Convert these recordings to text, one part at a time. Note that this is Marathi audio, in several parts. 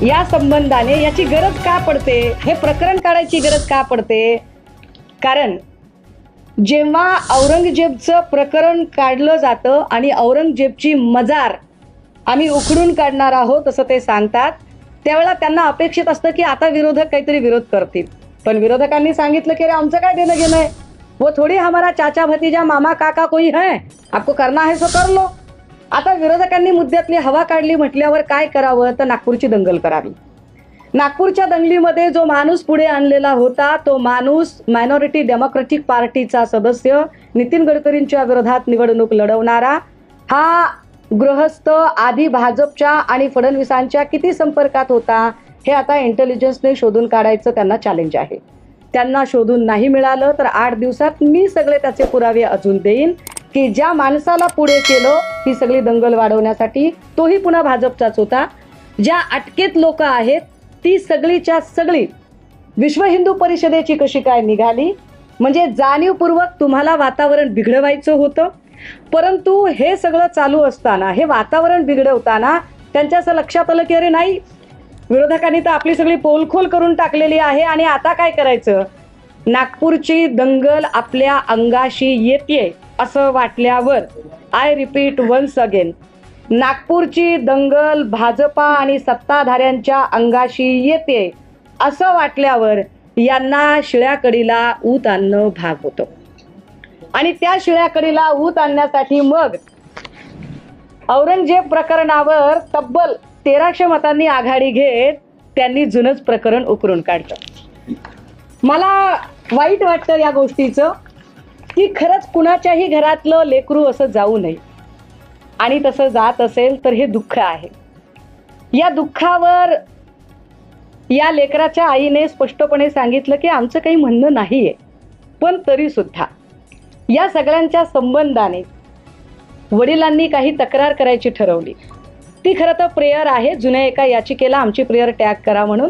या संबंधाने याची गरज का पडते, हे प्रकरण काढायची गरज का पडते? कारण जेव्हा औरंगजेबचं प्रकरण काढलं जातं आणि औरंगजेबची मजार आम्ही उखडून काढणार आहोत असं ते सांगतात, त्यावेळेला त्यांना अपेक्षित असतं की आता विरोधक काहीतरी विरोध करतील. पण विरोधकांनी सांगितलं की अरे आमचं काय देणं घेणं आहे, वो थोडी हमारा चाचा भतीजा मामा काका कोई है, आपको करना है सो कर लो. आता विरोधकांनी मुद्द्यातली हवा काढली म्हटल्यावर काय करावं, तर नागपूरची दंगल करावी. नागपूरच्या दंगलीमध्ये जो माणूस पुढे आणलेला होता तो माणूस मायनॉरिटी डेमोक्रेटिक पार्टीचा सदस्य, नितीन गडकरींच्या विरोधात निवडणूक लढवणारा, हा गृहस्थ आधी भाजपच्या आणि फडणवीसांच्या किती संपर्कात होता हे आता इंटेलिजन्सने शोधून काढायचं त्यांना चॅलेंज आहे. त्यांना शोधून नाही मिळालं तर 8 दिवसात मी सगळे त्याचे पुरावे अजून देईन की ज्या माणसाला पुढे केलं ही सगळी दंगल वाढवण्यासाठी तोही पुन्हा भाजपचाच होता. ज्या अटकेत लोक आहेत ती सगळीच्या सगळी विश्व हिंदू परिषदेची कशी काय निघाली, म्हणजे जाणीवपूर्वक तुम्हाला वातावरण बिघडवायचं होतं. परंतु हे सगळं चालू असताना, हे वातावरण बिघडवताना त्यांच्या असं लक्षात आलं की अरे नाही, विरोधकांनी तर आपली सगळी पोलखोल करून टाकलेली आहे आणि आता काय करायचं, नागपूरची दंगल आपल्या अंगाशी येते असं वाटल्यावर, आय रिपीट वन्स अगेन, नागपूरची दंगल भाजपा आणि सत्ताधाऱ्यांच्या अंगाशी येते असं वाटल्यावर यांना शिळ्याकडीला ऊत आणणं भाग होतं. आणि त्या शिळ्याकडीला ऊत आणण्यासाठी मग औरंगजेब प्रकरणावर तब्बल 1300 मतांनी आघाडी घेत त्यांनी जुनंच प्रकरण उकरून काढलं. मला वाईट वाटतं या गोष्टीचं की खरंच कुणाच्याही घरातलं लेकरू असं जाऊ नये, आणि तसं जात असेल तर हे दुःख आहे. या दुःखावर या लेकराच्या आईने स्पष्टपणे सांगितलं की आमचं काही म्हणणं नाहीये, पण तरी सुद्धा या सगळ्यांच्या संबंधाने वडिलांनी काही तक्रार करायची ठरवली. ती खरं तर प्रेयर आहे, जुन्या एका याचिकेला आमची प्रेयर टॅग करा म्हणून,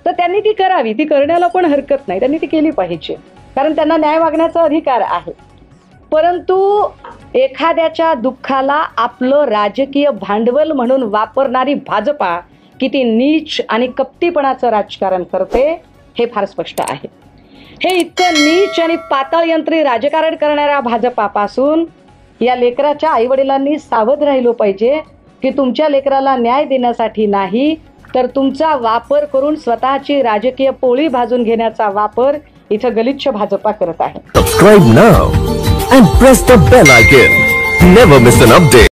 तर त्यांनी ती करावी, ती करण्याला पण हरकत नाही, त्यांनी ती केली पाहिजे, कारण त्यांना न्याय मागण्याचा अधिकार आहे. परंतु एखाद्याच्या दुःखाला आपलं राजकीय भांडवल म्हणून वापरणारी भाजपा किती नीच आणि कपटीपणाचं राजकारण करते हे फार स्पष्ट आहे. हे इतकं नीच आणि पाताळयंत्री राजकारण करणाऱ्या भाजपापासून या लेकराच्या आईवडिलांनी सावध राहिलो पाहिजे की तुमच्या लेकराला न्याय देण्यासाठी नाही तर तुमचा वापर करून स्वतःची राजकीय पोळी भाजून घेण्याचा वापर इथं गलिच्छ भाजपा करत आहे. Subscribe now and press the bell icon. Never miss an update.